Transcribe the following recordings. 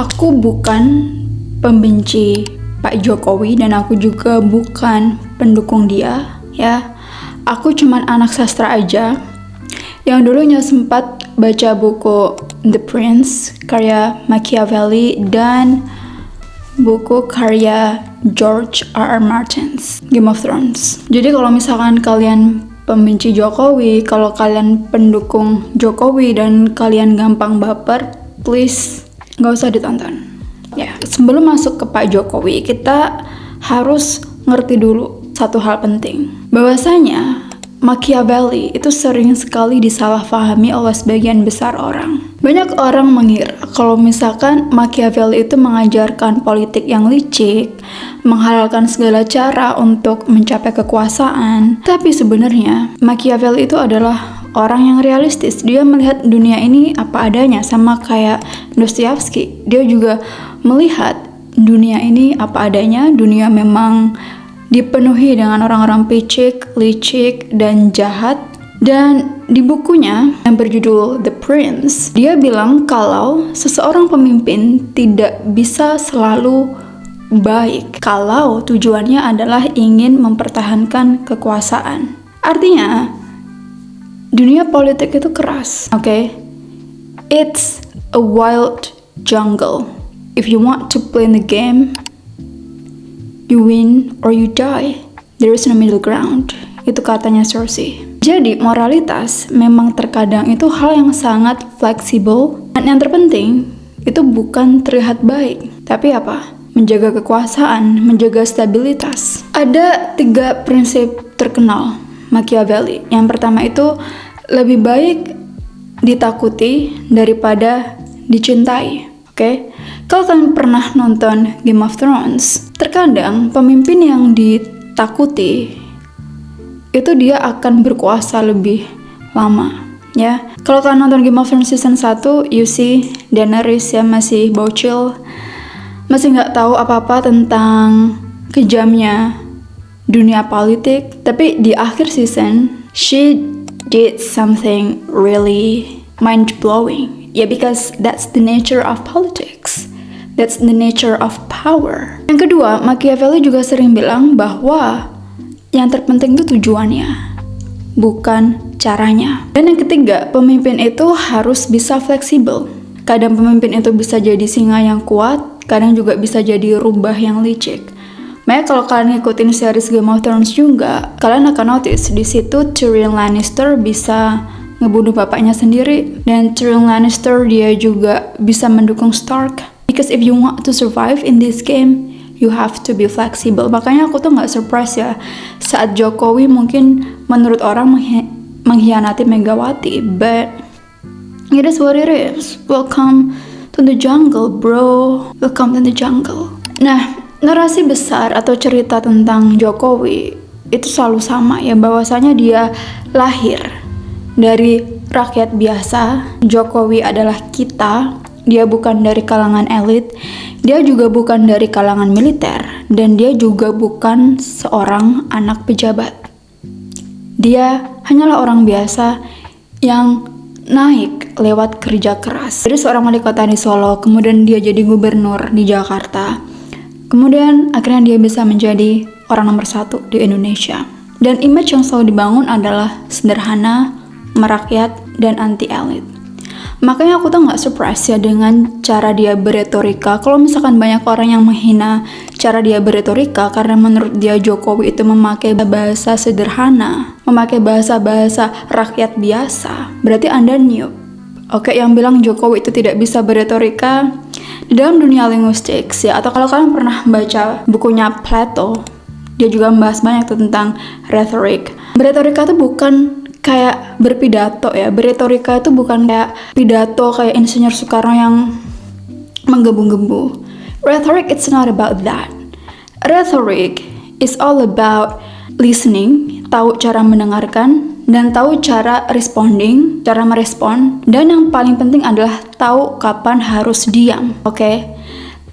Aku bukan pembenci Pak Jokowi dan aku juga bukan pendukung dia, ya. Aku cuman anak sastra aja yang dulunya sempat baca buku The Prince karya Machiavelli dan buku karya George R.R. Martin, Game of Thrones. Jadi kalau misalkan kalian pembenci Jokowi, kalau kalian pendukung Jokowi dan kalian gampang baper, please nggak usah ditonton. Ya, sebelum masuk ke Pak Jokowi, kita harus ngerti dulu satu hal penting. Bahwasanya Machiavelli itu sering sekali disalahpahami oleh sebagian besar orang. Banyak orang mengira kalau misalkan Machiavelli itu mengajarkan politik yang licik, menghalalkan segala cara untuk mencapai kekuasaan. Tapi sebenarnya Machiavelli itu adalah orang yang realistis. Dia melihat dunia ini apa adanya, sama kayak Dostoyevsky. Dia juga melihat dunia ini apa adanya. Dunia memang dipenuhi dengan orang-orang picik, licik, dan jahat. Dan di bukunya yang berjudul The Prince, dia bilang kalau seseorang pemimpin tidak bisa selalu baik kalau tujuannya adalah ingin mempertahankan kekuasaan. Artinya, dunia politik itu keras, okay? It's a wild jungle. If you want to play in the game, you win or you die. There is no middle ground. Itu katanya Cersei. Jadi moralitas memang terkadang itu hal yang sangat fleksibel. Dan yang terpenting itu bukan terlihat baik, tapi apa? Menjaga kekuasaan, menjaga stabilitas. Ada 3 prinsip terkenal Machiavelli. Yang pertama itu lebih baik ditakuti daripada dicintai. Oke? Kalau kalian pernah nonton Game of Thrones, terkadang pemimpin yang ditakuti itu dia akan berkuasa lebih lama, ya. Kalau kalian nonton Game of Thrones season 1, you see Daenerys yang masih bocil, masih nggak tahu apa-apa tentang kejamnya dunia politik, tapi di akhir season she did something really mind-blowing. Yeah, because that's the nature of politics. That's the nature of power. Yang kedua, Machiavelli juga sering bilang bahwa yang terpenting itu tujuannya, bukan caranya. Dan yang ketiga, pemimpin itu harus bisa fleksibel. Kadang pemimpin itu bisa jadi singa yang kuat, kadang juga bisa jadi rubah yang licik. Makanya kalau kalian ngikutin series Game of Thrones juga, kalian akan notice di situ Tyrion Lannister bisa ngebunuh bapaknya sendiri, dan Tyrion Lannister dia juga bisa mendukung Stark. Because if you want to survive in this game, you have to be flexible. Makanya aku tuh nggak surprise ya saat Jokowi mungkin menurut orang mengkhianati Megawati, but it is what it is. Welcome to the jungle, bro. Welcome to the jungle. Nah, narasi besar atau cerita tentang Jokowi itu selalu sama ya, bahwasanya dia lahir dari rakyat biasa. Jokowi adalah kita. Dia bukan dari kalangan elit, dia juga bukan dari kalangan militer, dan dia juga bukan seorang anak pejabat. Dia hanyalah orang biasa yang naik lewat kerja keras. Dari seorang wali kota di Solo, kemudian dia jadi gubernur di Jakarta. Kemudian akhirnya dia bisa menjadi orang nomor 1 di Indonesia. Dan image yang selalu dibangun adalah sederhana, merakyat, dan anti-elit. Makanya aku tuh gak surprise ya dengan cara dia beretorika. Kalau misalkan banyak orang yang menghina cara dia beretorika karena menurut dia Jokowi itu memakai bahasa sederhana, memakai bahasa-bahasa rakyat biasa, berarti Anda noob. Oke, yang bilang Jokowi itu tidak bisa beretorika di dalam dunia linguistik ya, atau kalau kalian pernah baca bukunya Plato, dia juga membahas banyak tentang rhetoric. Beretorika itu bukan kayak berpidato ya. Beretorika itu bukan kayak pidato kayak Insinyur Soekarno yang menggebu-gebu. Rhetoric it's not about that. Rhetoric is all about listening, tahu cara mendengarkan, dan tahu cara responding, cara merespon, dan yang paling penting adalah tahu kapan harus diam, oke?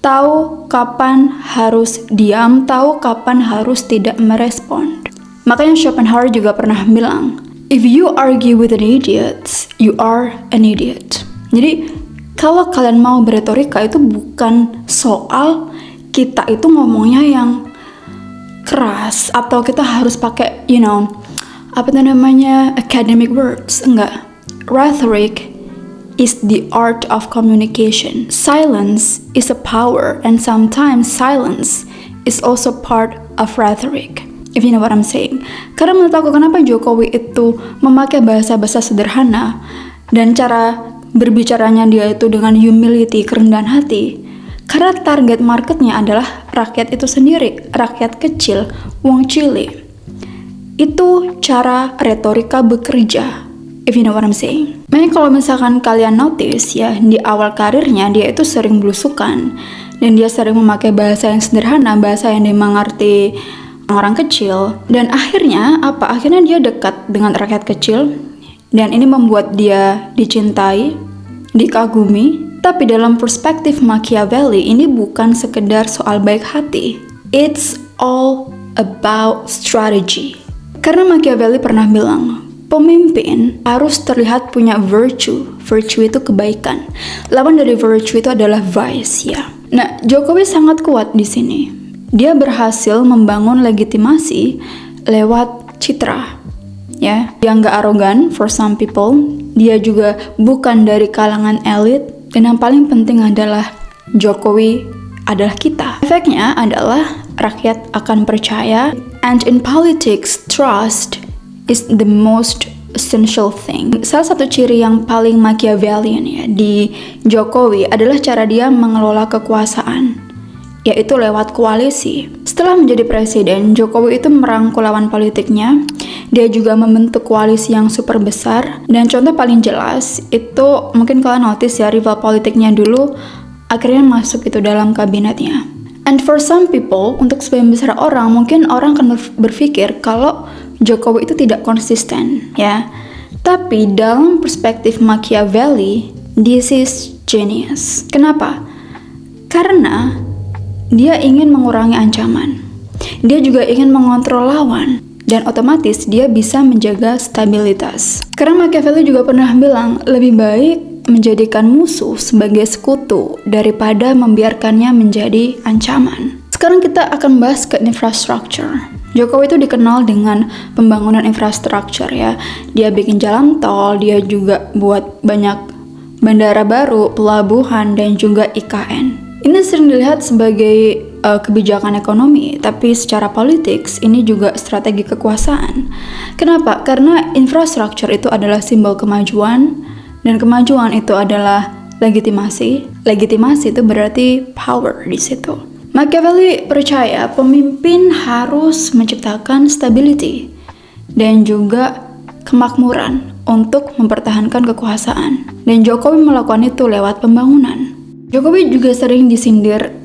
Tahu kapan harus diam, tahu kapan harus tidak merespon. Makanya Schopenhauer juga pernah bilang, if you argue with an idiot, you are an idiot. Jadi Kalau kalian mau beretorika itu bukan soal kita itu ngomongnya yang keras atau kita harus pakai academic words. Enggak. Rhetoric is the art of communication. Silence is a power, and sometimes silence is also part of rhetoric. If you know what I'm saying. Karena menurut aku kenapa Jokowi itu memakai bahasa-bahasa sederhana dan cara berbicaranya dia itu dengan humility, kerendahan hati. Karena target marketnya adalah rakyat itu sendiri, rakyat kecil, wong cilik. Itu cara retorika bekerja, if you know what I'm saying. Makanya kalau misalkan kalian notice ya, di awal karirnya dia itu sering belusukan dan dia sering memakai bahasa yang sederhana, bahasa yang dimengerti orang kecil. Dan akhirnya apa? Akhirnya dia dekat dengan rakyat kecil dan ini membuat dia dicintai, dikagumi. Tapi dalam perspektif Machiavelli ini bukan sekedar soal baik hati. It's all about strategy. Karena Machiavelli pernah bilang, pemimpin harus terlihat punya virtue. Virtue itu kebaikan. Lawan dari virtue itu adalah vice ya. Nah, Jokowi sangat kuat di sini. Dia berhasil membangun legitimasi lewat citra. Ya, dia nggak arogan for some people. Dia juga bukan dari kalangan elit. Dan yang paling penting adalah Jokowi adalah kita. Efeknya adalah rakyat akan percaya. And in politics, trust is the most essential thing. Salah satu ciri yang paling Machiavellian ya di Jokowi adalah cara dia mengelola kekuasaan, yaitu lewat koalisi. Setelah menjadi presiden, Jokowi itu merangkul lawan politiknya. Dia juga membentuk koalisi yang super besar. Dan contoh paling jelas itu mungkin kalian notice ya, rival politiknya dulu akhirnya masuk itu dalam kabinetnya. And for some people, untuk sebagian besar orang, mungkin orang akan berpikir kalau Jokowi itu tidak konsisten ya. Tapi dalam perspektif Machiavelli, this is genius. Kenapa? Karena dia ingin mengurangi ancaman. Dia juga ingin mengontrol lawan. Dan otomatis dia bisa menjaga stabilitas. Karena Machiavelli juga pernah bilang, lebih baik menjadikan musuh sebagai sekutu daripada membiarkannya menjadi ancaman. Sekarang kita akan bahas ke infrastructure. Jokowi itu dikenal dengan pembangunan infrastruktur ya. Dia bikin jalan tol, dia juga buat banyak bandara baru, pelabuhan, dan juga IKN. Ini sering dilihat sebagai kebijakan ekonomi, tapi secara politik ini juga strategi kekuasaan. Kenapa? Karena infrastruktur itu adalah simbol kemajuan, dan kemajuan itu adalah legitimasi. Legitimasi itu berarti power di situ. Machiavelli percaya pemimpin harus menciptakan stability dan juga kemakmuran untuk mempertahankan kekuasaan. Dan Jokowi melakukan itu lewat pembangunan. Jokowi juga sering disindir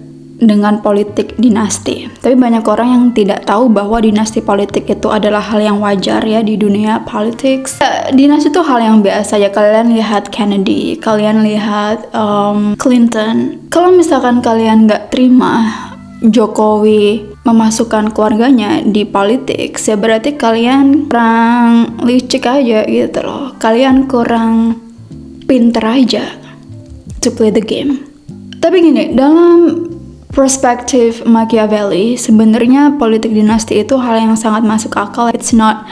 dengan politik dinasti. Tapi banyak orang yang tidak tahu bahwa dinasti politik itu adalah hal yang wajar ya di dunia politik. Dinasti itu hal yang biasa ya. Kalian lihat Kennedy, kalian lihat Clinton. Kalau misalkan kalian nggak terima Jokowi memasukkan keluarganya di politik, ya berarti kalian kurang licik aja gitu loh. Kalian kurang pinter aja to play the game. Tapi gini, dalam perspektif Machiavelli, sebenarnya politik dinasti itu hal yang sangat masuk akal. It's not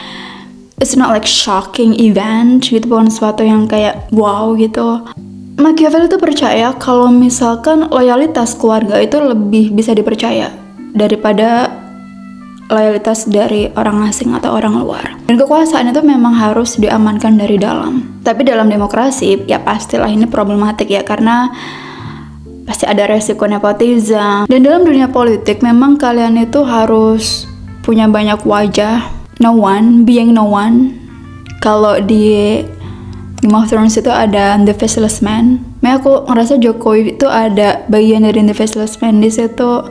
like shocking event gitu, bukan sesuatu yang kayak wow gitu. Machiavelli itu percaya kalau misalkan loyalitas keluarga itu lebih bisa dipercaya daripada loyalitas dari orang asing atau orang luar. Dan kekuasaan itu memang harus diamankan dari dalam. Tapi dalam demokrasi ya pastilah ini problematik ya, karena pasti ada resiko nepotisme. Dan dalam dunia politik memang kalian itu harus punya banyak wajah. No one, being no one. Kalau di Game of Thrones itu ada The Faceless Man. Aku ngerasa Jokowi itu ada bagian dari The Faceless Man di situ.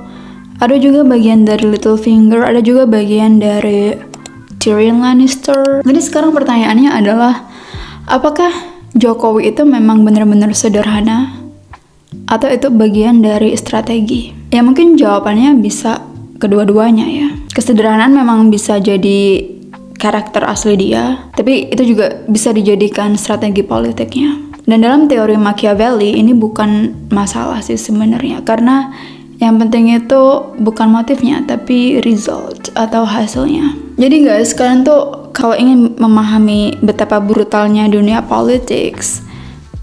Ada juga bagian dari Littlefinger, ada juga bagian dari Tyrion Lannister. Jadi sekarang pertanyaannya adalah, apakah Jokowi itu memang benar-benar sederhana? Atau itu bagian dari strategi? Ya mungkin jawabannya bisa kedua-duanya ya. Kesederhanaan memang bisa jadi karakter asli dia, tapi itu juga bisa dijadikan strategi politiknya. Dan dalam teori Machiavelli ini bukan masalah sih sebenarnya, karena yang penting itu bukan motifnya, tapi result atau hasilnya. Jadi guys, kalian tuh kalau ingin memahami betapa brutalnya dunia politics,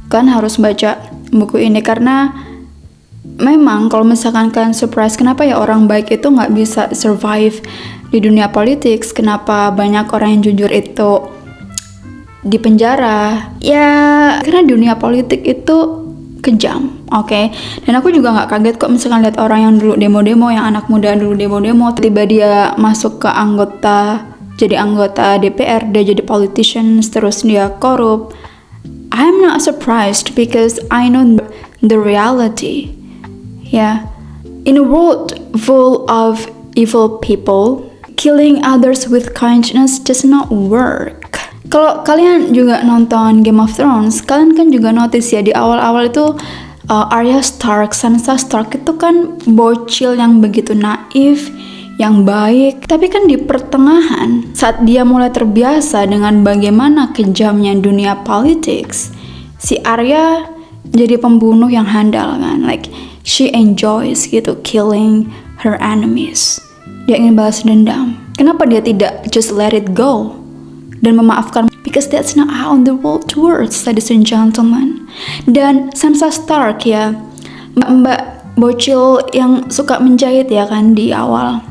kalian harus baca buku ini. Karena memang kalau misalkan kalian surprise kenapa ya orang baik itu nggak bisa survive di dunia politics, kenapa banyak orang yang jujur itu di penjara, ya karena dunia politik itu kejam, oke? Dan aku juga nggak kaget kok misalkan lihat orang yang dulu demo-demo, yang anak muda dulu demo-demo, tiba dia masuk ke jadi anggota DPR, dia jadi politician, terus dia korup. I'm not surprised because I know the reality. Yeah, in a world full of evil people, killing others with kindness does not work. Kalau kalian juga nonton Game of Thrones, kalian kan juga notice ya di awal-awal itu Arya Stark, Sansa Stark itu kan bocil yang begitu naif, yang baik. Tapi kan di pertengahan, saat dia mulai terbiasa dengan bagaimana kejamnya dunia politics, si Arya jadi pembunuh yang handal kan. Like, she enjoys gitu killing her enemies. Dia ingin balas dendam. Kenapa dia tidak just let it go dan memaafkan? Because that's not how the world works, ladies and gentlemen. Dan Sansa Stark ya, mbak bocil yang suka menjahit ya kan di awal.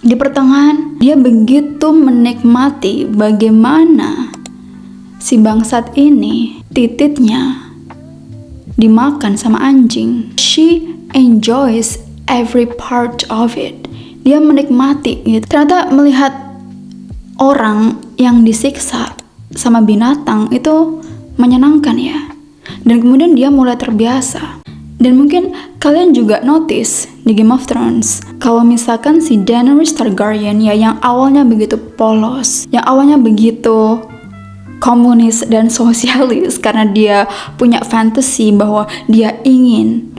Di pertengahan, dia begitu menikmati bagaimana si bangsat ini tititnya dimakan sama anjing. She enjoys every part of it. Dia menikmati gitu. Ternyata melihat orang yang disiksa sama binatang itu menyenangkan ya. Dan kemudian dia mulai terbiasa. Dan mungkin kalian juga notice di Game of Thrones, kalau misalkan si Daenerys Targaryen ya, yang awalnya begitu polos, yang awalnya begitu komunis dan sosialis karena dia punya fantasi bahwa dia ingin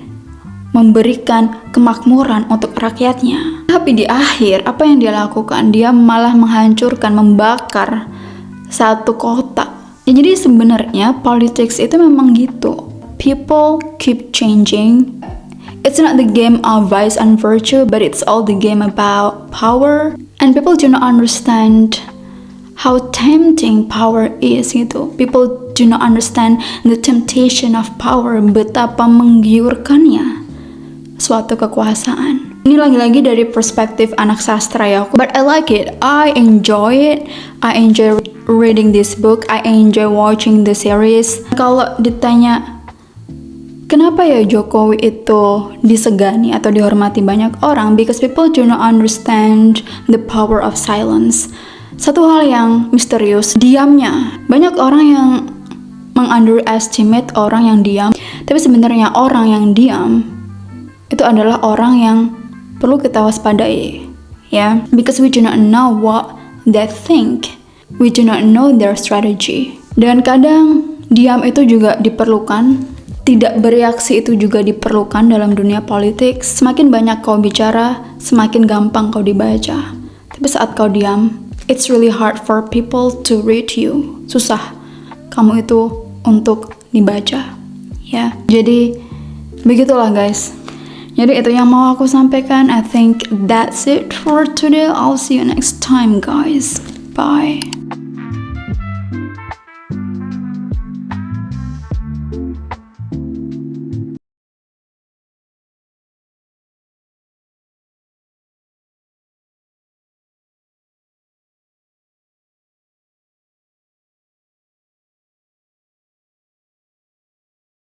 memberikan kemakmuran untuk rakyatnya. Tapi di akhir, apa yang dia lakukan? Dia malah menghancurkan, membakar satu kota. Ya, jadi sebenarnya politics itu memang gitu. People keep changing. It's not the game of vice and virtue, but it's all the game about power. And people do not understand how tempting power is gitu. People do not understand the temptation of power, betapa menggiurkannya suatu kekuasaan. Ini lagi-lagi dari perspektif anak sastra ya. But I like it. I enjoy it. I enjoy reading this book. I enjoy watching the series. Kalau ditanya kenapa ya Jokowi itu disegani atau dihormati banyak orang? Because people do not understand the power of silence. Satu hal yang misterius, diamnya. Banyak orang yang meng-underestimate orang yang diam. Tapi sebenarnya orang yang diam itu adalah orang yang perlu kita waspadai, ya. Because we do not know what they think. We do not know their strategy. Dan kadang diam itu juga diperlukan. Tidak bereaksi itu juga diperlukan dalam dunia politik. Semakin banyak kau bicara, semakin gampang kau dibaca. Tapi saat kau diam, it's really hard for people to read you. Susah kamu itu untuk dibaca, ya. Jadi begitulah guys. Jadi itu yang mau aku sampaikan. I think that's it for today. I'll see you next time guys. Bye.